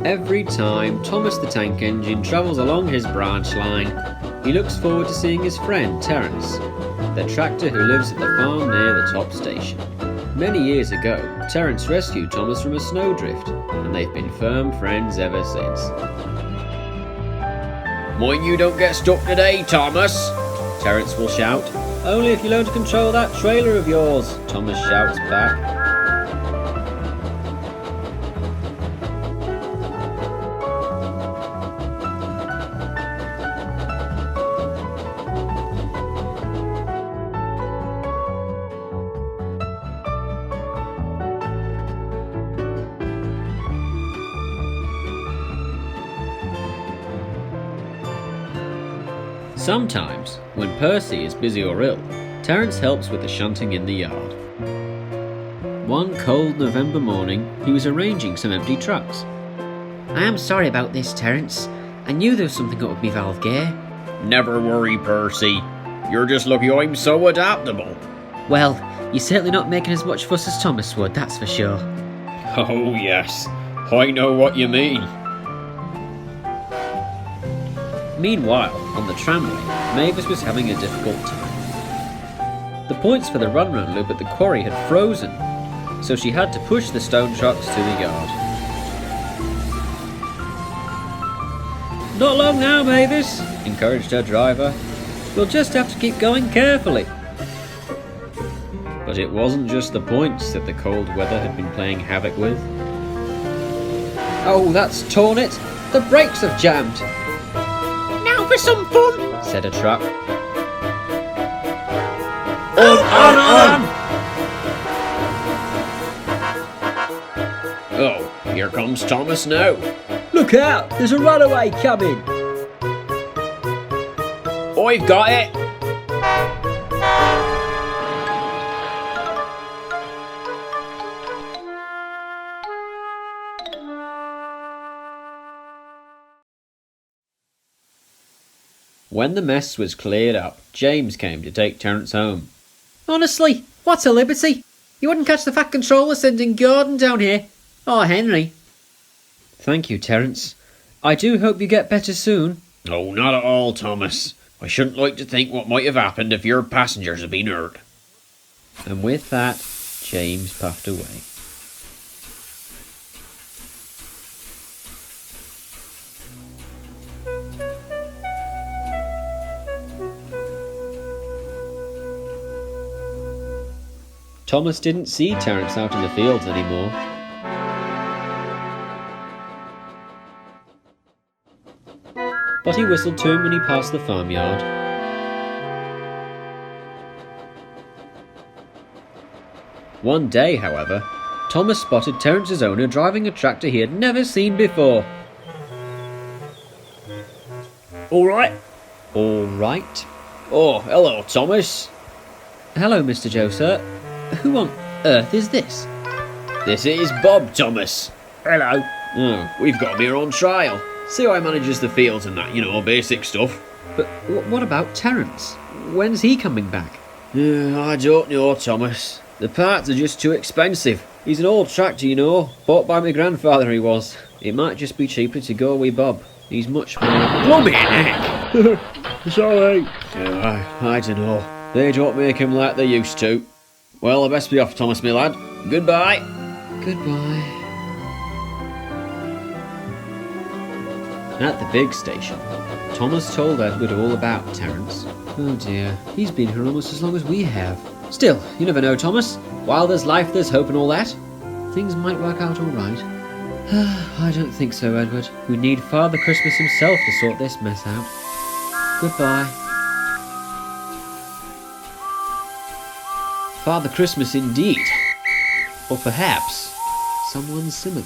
Every time Thomas the Tank Engine travels along his branch line, he looks forward to seeing his friend Terence, the tractor who lives at the farm near the top station. Many years ago, Terence rescued Thomas from a snowdrift, and they've been firm friends ever since. "Mind you don't get stuck today, Thomas," Terence will shout. "Only if you learn to control that trailer of yours," Thomas shouts back. Sometimes, when Percy is busy or ill, Terence helps with the shunting in the yard. One cold November morning, he was arranging some empty trucks. "I am sorry about this, Terence. I knew there was something up with me valve gear." "Never worry, Percy. You're just lucky I'm so adaptable." "Well, you're certainly not making as much fuss as Thomas would, that's for sure." "Oh yes, I know what you mean." Meanwhile, on the tramway, Mavis was having a difficult time. The points for the run-round loop at the quarry had frozen, so she had to push the stone trucks to the yard. "Not long now, Mavis," encouraged her driver. "We'll just have to keep going carefully." But it wasn't just the points that the cold weather had been playing havoc with. "Oh, that's torn it! The brakes have jammed!" "Now for some fun," said a truck. On! Oh, here comes Thomas now. "Look out! There's a runaway coming!" I've got it. When the mess was cleared up, James came to take Terence home. "Honestly, what a liberty! You wouldn't catch the Fat Controller sending Gordon down here. Or Henry." "Thank you, Terence. I do hope you get better soon." Oh, not at all, Thomas. I shouldn't like to think what might have happened if your passengers had been hurt. And with that, James puffed away. Thomas didn't see Terence out in the fields anymore. But he whistled to him when he passed the farmyard. One day, however, Thomas spotted Terence's owner driving a tractor he had never seen before. All right? "All right." Oh, hello, Thomas. "Hello, Mr. Joe, sir. Who on earth is this?" This is Bob, Thomas. "Hello." Oh, we've got him here on trial. See how he manages the fields and that, basic stuff. But what about Terence? When's he coming back? I don't know, Thomas. The parts are just too expensive. He's an old tractor, bought by my grandfather he was. It might just be cheaper to go with Bob. He's much more... Blooming heck! Sorry. I don't know. They don't make him like they used to. Well, I best be off, Thomas, my lad. Goodbye. Goodbye. At the big station, Thomas told Edward all about Terence. "Oh dear, he's been here almost as long as we have. Still, you never know, Thomas. While there's life, there's hope and all that. Things might work out all right." "I don't think so, Edward. We need Father Christmas himself to sort this mess out. Goodbye." Father Christmas indeed. Or perhaps someone similar.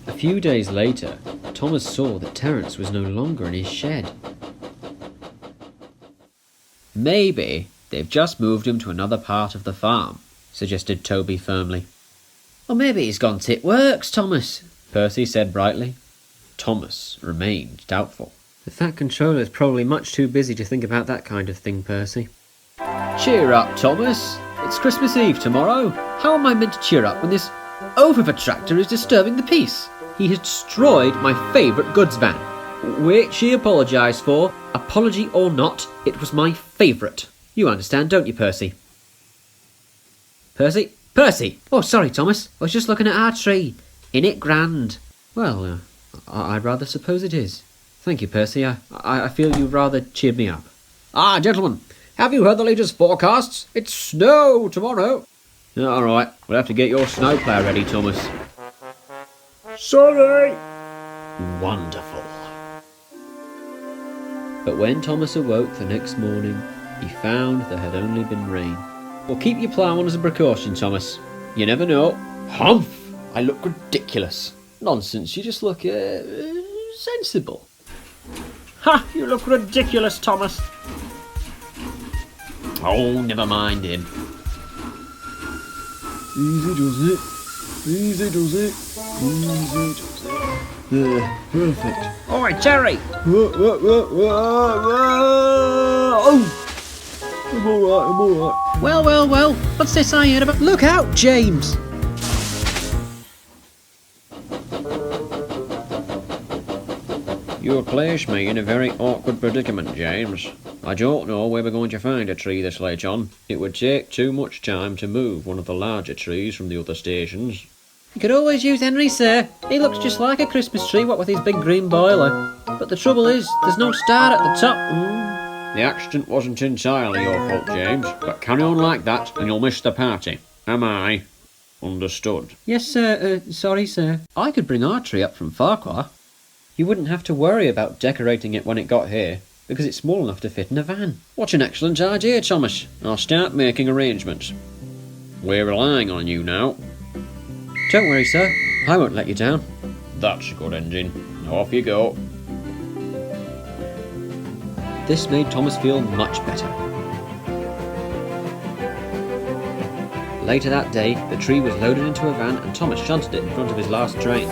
A few days later, Thomas saw that Terence was no longer in his shed. "Maybe they've just moved him to another part of the farm," suggested Toby firmly. "Or maybe he's gone tit works, Thomas," Percy said brightly. Thomas remained doubtful. "The Fat Controller's probably much too busy to think about that kind of thing, Percy." "Cheer up, Thomas. It's Christmas Eve tomorrow. How am I meant to cheer up when this oaf of a tractor is disturbing the peace? He has destroyed my favourite goods van, which he apologised for. Apology or not, it was my favourite. You understand, don't you, Percy? Percy? Percy! Oh, sorry, Thomas. I was just looking at our tree. Ain't it grand? Well, I'd rather suppose it is. Thank you, Percy. I feel you've rather cheered me up. Ah, gentlemen, have you heard the latest forecasts? It's snow tomorrow. All right, we'll have to get your snowplow ready, Thomas. Sorry! Wonderful. But when Thomas awoke the next morning, he found there had only been rain. Well, keep your plough on as a precaution, Thomas. You never know. Humph! I look ridiculous. Nonsense, you just look, sensible. Ha! You look ridiculous, Thomas. Oh, never mind him. Easy does it. Easy does it. Easy does it. There, perfect. All right, Jerry. Oh! I'm alright. Well, what's this I heard about? Look out, James! You place me in a very awkward predicament, James. I don't know where we're going to find a tree this late on. It would take too much time to move one of the larger trees from the other stations. You could always use Henry, sir. He looks just like a Christmas tree, what with his big green boiler. But the trouble is, there's no star at the top. The accident wasn't entirely your fault, James, but carry on like that and you'll miss the party. Am I? Understood. Yes, sir. Sorry, sir. I could bring our tree up from Farquhar. You wouldn't have to worry about decorating it when it got here, because it's small enough to fit in a van. What an excellent idea, Thomas. I'll start making arrangements. We're relying on you now. Don't worry, sir. I won't let you down. That's a good engine. Now off you go. This made Thomas feel much better. Later that day, the tree was loaded into a van and Thomas shunted it in front of his last train.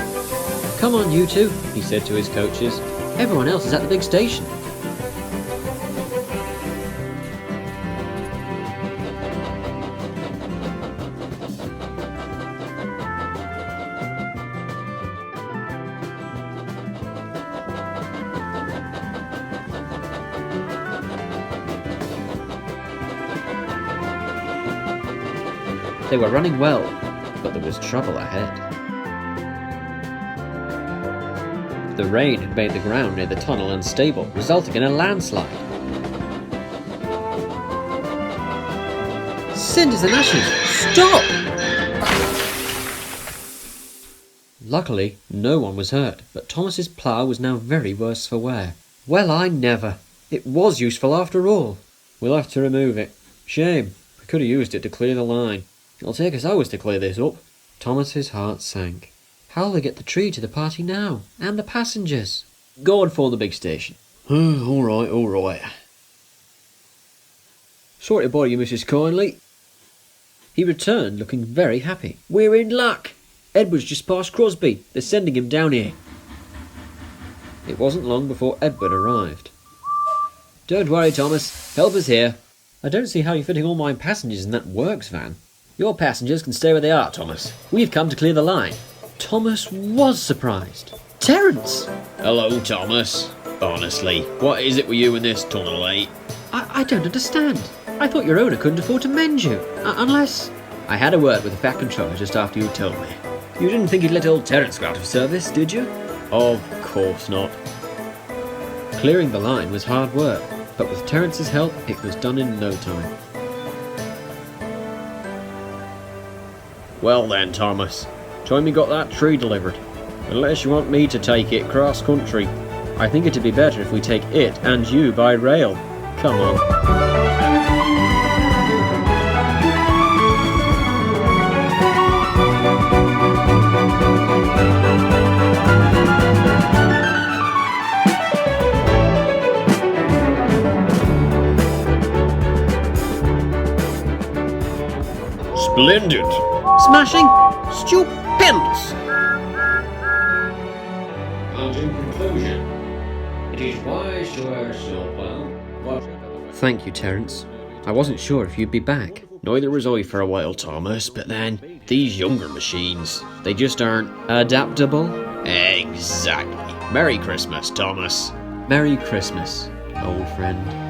Come on, you two, he said to his coaches. Everyone else is at the big station. They were running well, but there was trouble ahead. The rain had made the ground near the tunnel unstable, resulting in a landslide. Cinders and ashes! Stop! Luckily, no one was hurt, but Thomas's plough was now very worse for wear. Well, I never! It was useful after all. We'll have to remove it. Shame. We could have used it to clear the line. It'll take us hours to clear this up. Thomas's heart sank. How'll they get the tree to the party now? And the passengers? Go and phone the big station. All right. Sorry to bother you, Mrs. Kindly. He returned looking very happy. We're in luck. Edward's just past Crosby. They're sending him down here. It wasn't long before Edward arrived. Don't worry, Thomas. Help is here. I don't see how you're fitting all my passengers in that works van. Your passengers can stay where they are, Thomas. We've come to clear the line. Thomas was surprised. Terence! Hello, Thomas. Honestly, what is it with you in this tunnel, eh? I don't understand. I thought your owner couldn't afford to mend you. Unless... I had a word with the Fat Controller just after you told me. You didn't think he'd let old Terence go out of service, did you? Of course not. Clearing the line was hard work, but with Terence's help, it was done in no time. Well then, Thomas. Time you got that tree delivered. Unless you want me to take it cross country. I think it'd be better if we take it and you by rail. Come on. Splendid! Smashing! Stupendous! And in conclusion, it is wise to wear a snowplow. Thank you, Terence. I wasn't sure if you'd be back. Neither was I for a while, Thomas, but then, these younger machines, they just aren't... Adaptable? Exactly. Merry Christmas, Thomas. Merry Christmas, old friend.